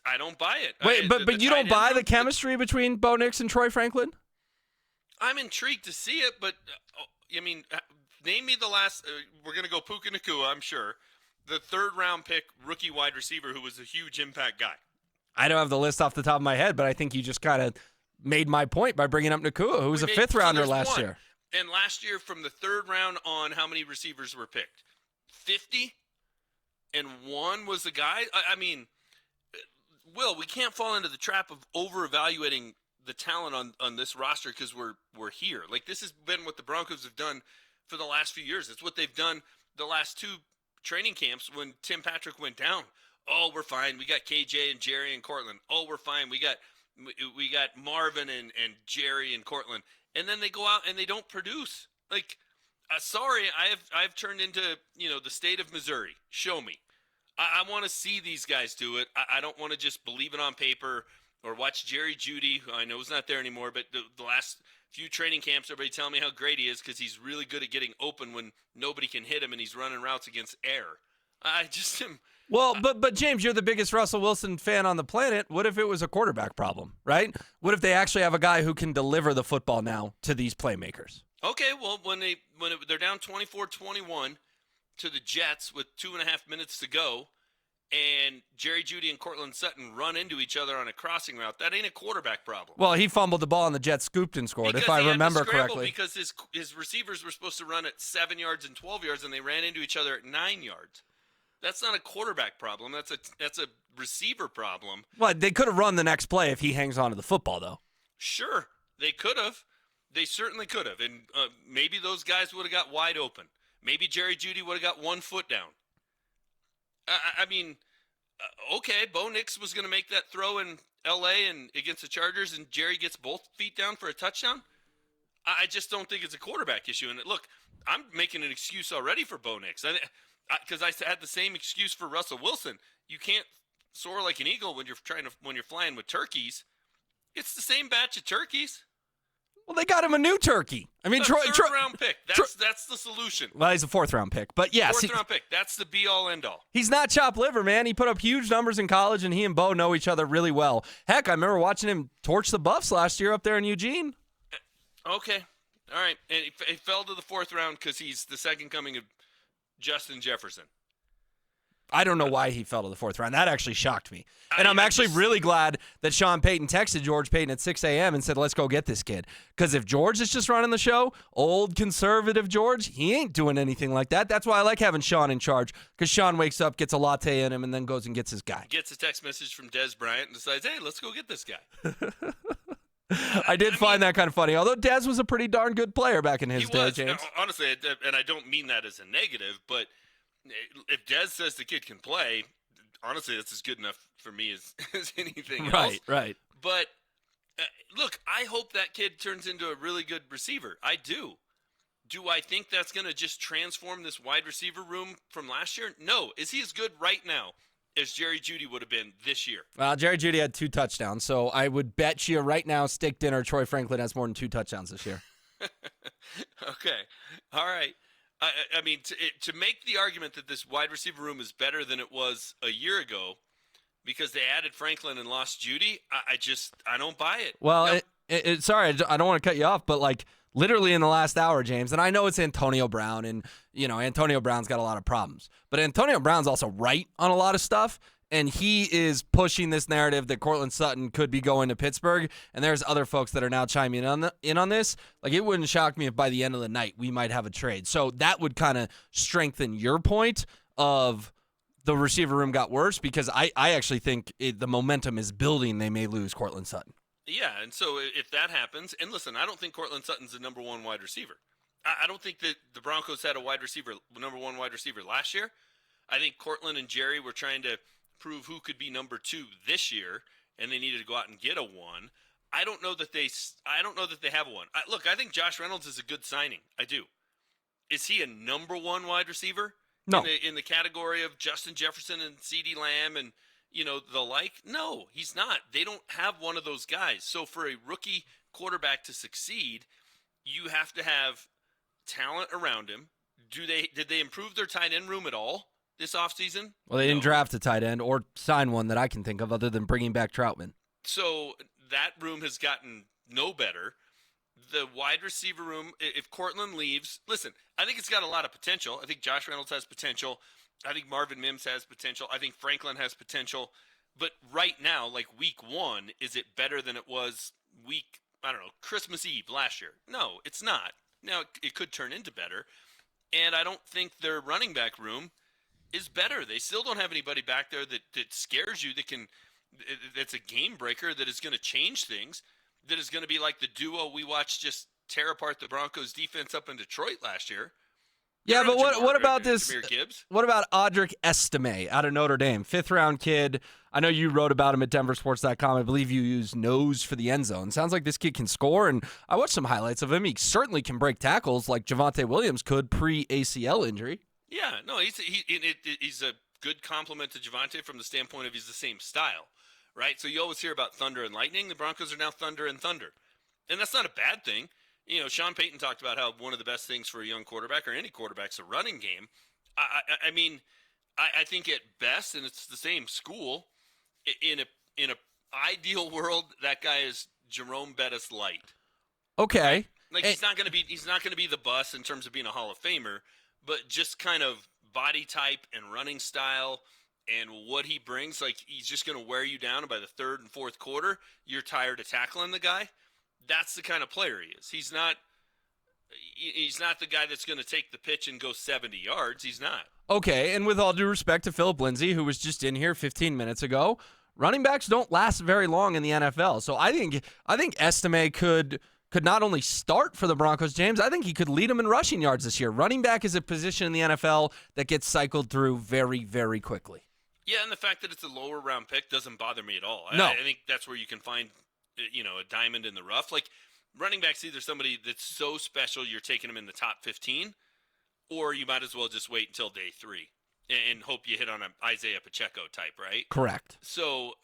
I don't buy it. Wait, but you don't buy the chemistry between Bo Nix and Troy Franklin? I'm intrigued to see it, but I mean, name me the last. We're gonna go Puka Nacua, I'm sure. The third-round pick, rookie wide receiver, who was a huge impact guy. I don't have the list off the top of my head, but I think you just kind of made my point by bringing up Nacua, who was a fifth-rounder last year. And last year, from the third round on, how many receivers were picked? 50? And one was the guy? I mean, Will, we can't fall into the trap of over-evaluating the talent on this roster because we're here. Like, this has been what the Broncos have done for the last few years. It's what they've done the last two training camps when Tim Patrick went down. Oh, we're fine. We got KJ and Jerry and Courtland. Oh, we're fine. We got Marvin and Jerry and Courtland. And then they go out and they don't produce. Like, sorry, I've turned into, the state of Missouri. Show me. I want to see these guys do it. I don't want to just believe it on paper or watch Jerry Jeudy, who I know is not there anymore, but the last few training camps, everybody telling me how great he is because he's really good at getting open when nobody can hit him and he's running routes against air. I just am. Well, but James, you're the biggest Russell Wilson fan on the planet. What if it was a quarterback problem, right? What if they actually have a guy who can deliver the football now to these playmakers? Okay, well, when they're down 24-21 to the Jets with 2.5 minutes to go, and Jerry Jeudy and Courtland Sutton run into each other on a crossing route, that ain't a quarterback problem. Well, he fumbled the ball and the Jets scooped and scored, because if I remember correctly. Because his receivers were supposed to run at 7 yards and 12 yards, and they ran into each other at 9 yards. That's not a quarterback problem. That's a receiver problem. Well, they could have run the next play if he hangs on to the football, though. Sure, they could have. They certainly could have. And maybe those guys would have got wide open. Maybe Jerry Jeudy would have got 1 foot down. I mean, okay, Bo Nix was going to make that throw in L.A. and against the Chargers, and Jerry gets both feet down for a touchdown. I just don't think it's a quarterback issue. And look, I'm making an excuse already for Bo Nix. Because I had the same excuse for Russell Wilson. You can't soar like an eagle when you're flying with turkeys. It's the same batch of turkeys. Well, they got him a new turkey. I mean, third-round pick. That's the solution. Well, he's a fourth-round pick, but yes, fourth-round pick. That's the be-all, end-all. He's not chopped liver, man. He put up huge numbers in college, and he and Bo know each other really well. Heck, I remember watching him torch the Buffs last year up there in Eugene. Okay, all right, and he fell to the fourth round because he's the second coming of Justin Jefferson. I don't know why he fell to the fourth round. That actually shocked me. And I'm actually really glad that Sean Payton texted George Payton at 6 a.m. and said, let's go get this kid. Because if George is just running the show, old conservative George, he ain't doing anything like that. That's why I like having Sean in charge. Because Sean wakes up, gets a latte in him, and then goes and gets his guy. Gets a text message from Des Bryant and decides, hey, let's go get this guy. I did find that kind of funny. Although Des was a pretty darn good player back in his day, James. Honestly, and I don't mean that as a negative, but if Des says the kid can play, honestly, that's as good enough for me as anything else. Right. But look, I hope that kid turns into a really good receiver. I do. Do I think that's going to just transform this wide receiver room from last year? No. Is he as good right now as Jerry Jeudy would have been this year? Well, Jerry Jeudy had 2 touchdowns, so I would bet you right now, steak dinner, Troy Franklin has more than 2 touchdowns this year. Okay. All right. I mean, to make the argument that this wide receiver room is better than it was a year ago because they added Franklin and lost Jeudy, I don't buy it. Well, no. Sorry, I don't want to cut you off, but like literally in the last hour, James, and I know it's Antonio Brown, and Antonio Brown's got a lot of problems, but Antonio Brown's also right on a lot of stuff. And he is pushing this narrative that Courtland Sutton could be going to Pittsburgh, and there's other folks that are now chiming in on this. Like, it wouldn't shock me if by the end of the night we might have a trade. So that would kind of strengthen your point of the receiver room got worse, because I actually think the momentum is building. They may lose Courtland Sutton. Yeah, and so if that happens, and listen, I don't think Courtland Sutton's the number one wide receiver. I don't think that the Broncos had a number one wide receiver last year. I think Courtland and Jerry were trying to prove who could be number 2 this year, and they needed to go out and get a 1. I don't know that they have a 1. Look, I think Josh Reynolds is a good signing. I do. Is he a number 1 wide receiver? No. In the category of Justin Jefferson and CeeDee Lamb and the like? No, he's not. They don't have one of those guys. So for a rookie quarterback to succeed, you have to have talent around him. Did they improve their tight end room at all? this offseason? Well, they didn't draft a tight end or sign one that I can think of other than bringing back Troutman. So that room has gotten no better. The wide receiver room, if Courtland leaves, listen, I think it's got a lot of potential. I think Josh Reynolds has potential. I think Marvin Mims has potential. I think Franklin has potential. But right now, like week 1, is it better than it was Christmas Eve last year? No, it's not. Now, it could turn into better. And I don't think their running back room is better. They still don't have anybody back there that scares you, that's a game breaker, that is going to change things, that is going to be like the duo we watched just tear apart the Broncos defense up in Detroit last year. Yeah, but what about this? Jahmyr Gibbs? What about Audric Estime out of Notre Dame? 5th-round kid. I know you wrote about him at denversports.com. I believe you used nose for the end zone. Sounds like this kid can score, and I watched some highlights of him. He certainly can break tackles like Javonte Williams could pre-ACL injury. Yeah, no, he's a good compliment to Javonte from the standpoint of he's the same style, right? So you always hear about thunder and lightning. The Broncos are now thunder and thunder, and that's not a bad thing. You know, Sean Payton talked about how one of the best things for a young quarterback or any quarterback's a running game. I mean, I think at best, and it's the same school, in a ideal world, that guy is Jerome Bettis light. Okay. Like he's not going to be the bus in terms of being a Hall of Famer, but just kind of body type and running style and what he brings, like he's just going to wear you down, and by the 3rd and 4th quarter, you're tired of tackling the guy. That's the kind of player he is. He's not the guy that's going to take the pitch and go 70 yards. He's not. Okay, and with all due respect to Philip Lindsay, who was just in here 15 minutes ago, running backs don't last very long in the NFL. So I think Estime could not only start for the Broncos, James, I think he could lead them in rushing yards this year. Running back is a position in the NFL that gets cycled through very, very quickly. Yeah, and the fact that it's a lower round pick doesn't bother me at all. No. I think that's where you can find, a diamond in the rough. Like running back's either somebody that's so special you're taking him in the top 15, or you might as well just wait until day 3 and hope you hit on an Isaiah Pacheco type, right? Correct. So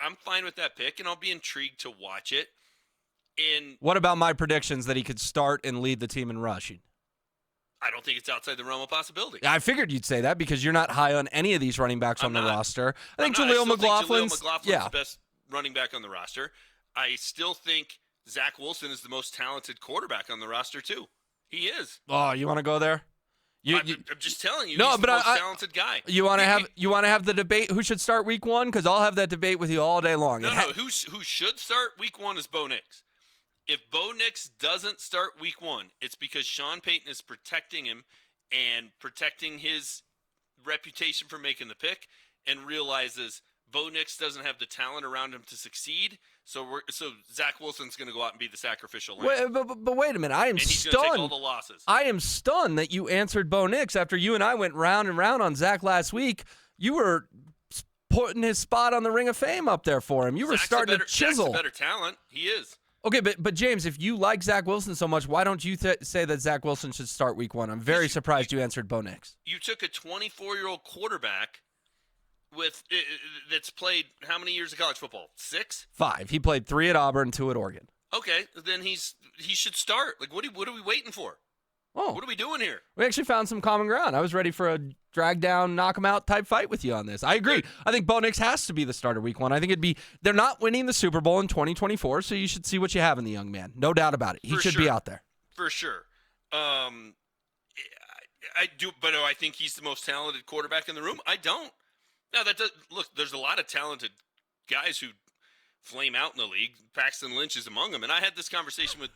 I'm fine with that pick, and I'll be intrigued to watch it. And what about my predictions that he could start and lead the team in rushing? I don't think it's outside the realm of possibility. I figured you'd say that because you're not high on any of these running backs on the roster. I think Jaleel McLaughlin's the best running back on the roster. I still think Zach Wilson is the most talented quarterback on the roster, too. He is. Oh, you want to go there? I'm just telling you, he's the most talented guy. You want to have the debate who should start week 1? Because I'll have that debate with you all day long. No, who should start week 1 is Bo Nix. If Bo Nix doesn't start week 1, it's because Sean Payton is protecting him and protecting his reputation for making the pick, and realizes Bo Nix doesn't have the talent around him to succeed. So Zach Wilson's going to go out and be the sacrificial lamb. But wait a minute, I am and he's stunned. Going to take all the losses. I am stunned that you answered Bo Nix after you and I went round and round on Zach last week. You were putting his spot on the Ring of Fame up there for him. You were starting to chisel. Zach's a better talent. He is. Okay, but James, if you like Zach Wilson so much, why don't you say that Zach Wilson should start week 1? I'm very surprised you answered Bo Nix. You took a 24-year-old quarterback that's played how many years of college football? 6? 5. He played 3 at Auburn, 2 at Oregon. Okay, then he should start. Like, what are we waiting for? Oh, what are we doing here? We actually found some common ground. I was ready for a drag down, knock him out type fight with you on this. I agree. I think Bo Nix has to be the starter week 1. I think they're not winning the Super Bowl in 2024, so you should see what you have in the young man. No doubt about it. He should be out there. For sure. I do, but I think he's the most talented quarterback in the room. I don't. Now look, there's a lot of talented guys who flame out in the league. Paxton Lynch is among them, and I had this conversation with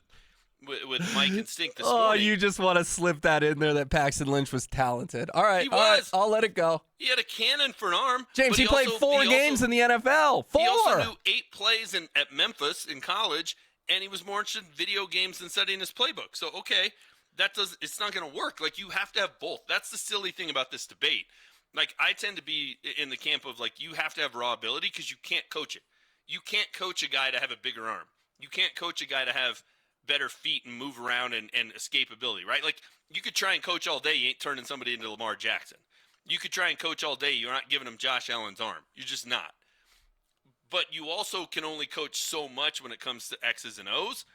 Mike and Stink this morning. Oh, you just want to slip that in there that Paxton Lynch was talented. All right, he was. All right, I'll let it go. He had a cannon for an arm. James, he played 4 games in the NFL. 4. He also knew 8 plays at Memphis in college, and he was more interested in video games than studying his playbook. So, okay, it's not going to work. Like, you have to have both. That's the silly thing about this debate. Like, I tend to be in the camp of, like, you have to have raw ability because you can't coach it. You can't coach a guy to have a bigger arm. You can't coach a guy to have better feet and move around and escapability, right? Like, you could try and coach all day. You ain't turning somebody into Lamar Jackson. You could try and coach all day. You're not giving him Josh Allen's arm. You're just not. But you also can only coach so much when it comes to X's and O's,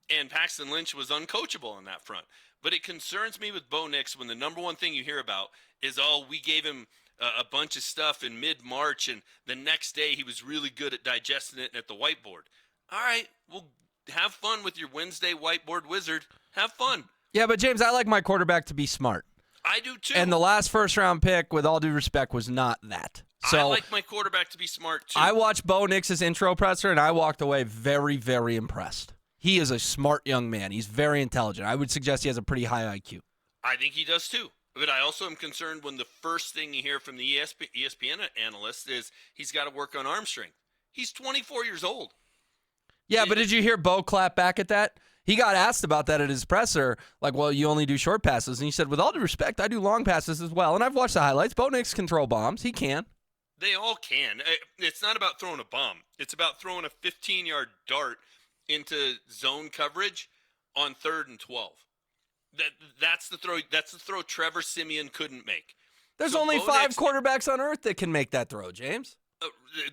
and Paxton Lynch was uncoachable on that front. But it concerns me with Bo Nix when the number one thing you hear about is, we gave him a bunch of stuff in mid-March, and the next day he was really good at digesting it at the whiteboard. All right, well, have fun with your Wednesday whiteboard wizard. Have fun. Yeah, but James, I like my quarterback to be smart. I do too. And the last first-round pick, with all due respect, was not that. So I like my quarterback to be smart too. I watched Bo Nix's intro presser, and I walked away very, very impressed. He is a smart young man. He's very intelligent. I would suggest he has a pretty high IQ. I think he does too. But I also am concerned when the first thing you hear from the ESPN analyst is he's got to work on arm strength. He's 24 years old. Yeah, but did you hear Bo clap back at that? He got asked about that at his presser, like, well, you only do short passes. And he said, with all due respect, I do long passes as well. And I've watched the highlights. Bo Nix can throw bombs. He can. They all can. It's not about throwing a bomb. It's about throwing a 15-yard dart into zone coverage on 3rd and 12. That's the throw. That's the throw Trevor Siemian couldn't make. There's only 5 quarterbacks on earth that can make that throw, James.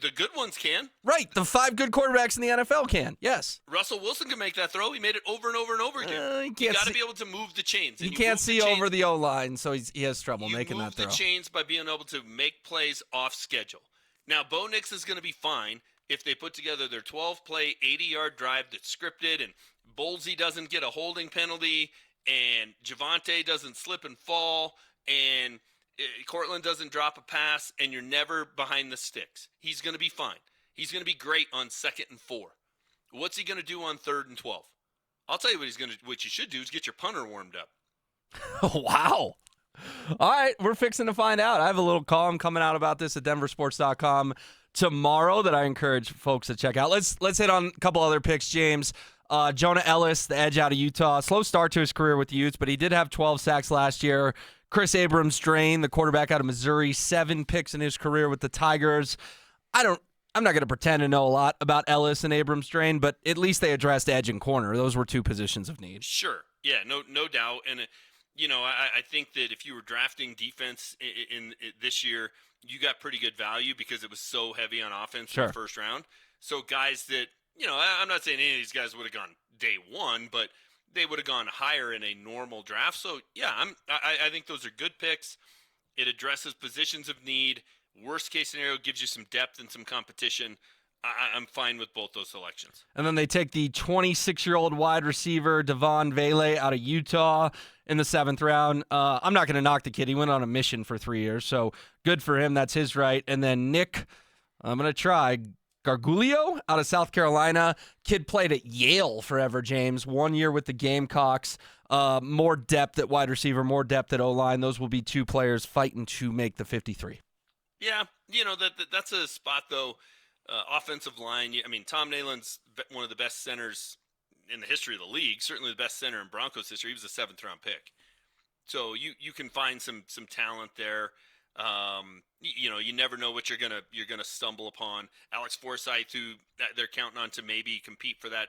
The good ones can. Right. The 5 good quarterbacks in the NFL can. Yes. Russell Wilson can make that throw. He made it over and over and over again. You got to be able to move the chains. He can't see over the O-line, so he has trouble making that throw. You move the chains by being able to make plays off schedule. Now, Bo Nix is going to be fine if they put together their 12-play, 80-yard drive that's scripted, and bolles doesn't get a holding penalty, and javonte doesn't slip and fall, and Courtland doesn't drop a pass, and you're never behind the sticks. He's going to be fine. He's going to be great on 2nd and 4. What's he going to do on 3rd and 12? I'll tell you what you should do is get your punter warmed up. Wow. All right, we're fixing to find out. I have a little column coming out about this at denversports.com tomorrow that I encourage folks to check out. Let's hit on a couple other picks, James. Jonah Ellis, the edge out of Utah. Slow start to his career with the Utes, but he did have 12 sacks last year. Chris Abrams-Drain, the quarterback out of Missouri, 7 picks in his career with the Tigers. I'm not going to pretend to know a lot about Ellis and Abrams-Drain, but at least they addressed edge and corner. Those were 2 positions of need. Sure. Yeah, no doubt. And, I think that if you were drafting defense in this year, you got pretty good value because it was so heavy on offense in the first round. So guys that, I'm not saying any of these guys would have gone day 1, but they would have gone higher in a normal draft. So, yeah, I think those are good picks. It addresses positions of need. Worst case scenario gives you some depth and some competition. I'm fine with both those selections. And then they take the 26-year-old wide receiver, Devon Vele, out of Utah in the 7th round. I'm not going to knock the kid. He went on a mission for 3 years, so good for him. That's his right. And then Nick, I'm going to try Gargulio out of South Carolina. Kid played at Yale forever, James. 1 year with the Gamecocks. More depth at wide receiver, more depth at O-line. Those will be 2 players fighting to make the 53. Yeah, that's a spot, though. Offensive line, Tom Neyland's one of the best centers in the history of the league, certainly the best center in Broncos history. He was a 7th-round pick. So you can find some talent there. You never know what you're gonna stumble upon. Alex Forsythe, who they're counting on to maybe compete for that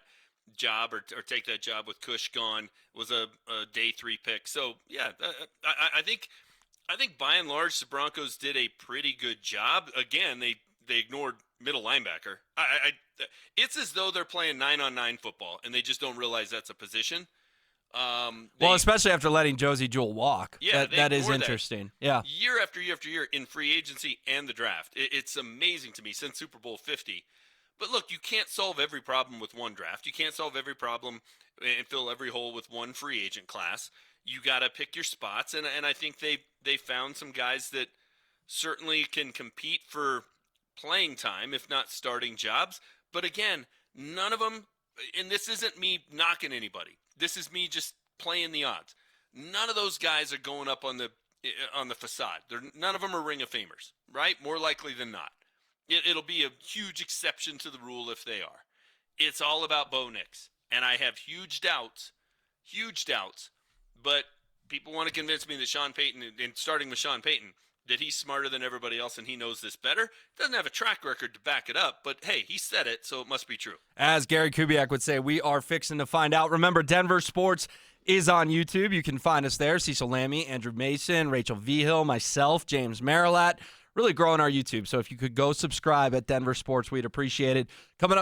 job or take that job with Kush gone, was a day 3 pick. So yeah, I think by and large the Broncos did a pretty good job. Again, they ignored middle linebacker. It's as though they're playing 9-on-9 football and they just don't realize that's a position. Especially after letting Josey Jewell walk. Yeah, that is interesting. Yeah. Year after year after year in free agency and the draft. It's amazing to me since Super Bowl 50. But look, you can't solve every problem with one draft. You can't solve every problem and fill every hole with one free agent class. You got to pick your spots, and I think they found some guys that certainly can compete for playing time, if not starting jobs. But again, none of them, and this isn't me knocking anybody. This is me just playing the odds. None of those guys are going up on the facade. None of them are Ring of Famers, right? More likely than not. It'll be a huge exception to the rule if they are. It's all about Bo Nix. And I have huge doubts, but people want to convince me that Sean Payton, and starting with Sean Payton, that he's smarter than everybody else and he knows this better. Doesn't have a track record to back it up, but hey, he said it, so it must be true. As Gary Kubiak would say, we are fixing to find out. Remember, Denver Sports is on YouTube. You can find us there. Cecil Lammey, Andrew Mason, Rachel Vihill, myself, James Merilatt. Really growing our YouTube, so if you could go subscribe at Denver Sports, we'd appreciate it. Coming up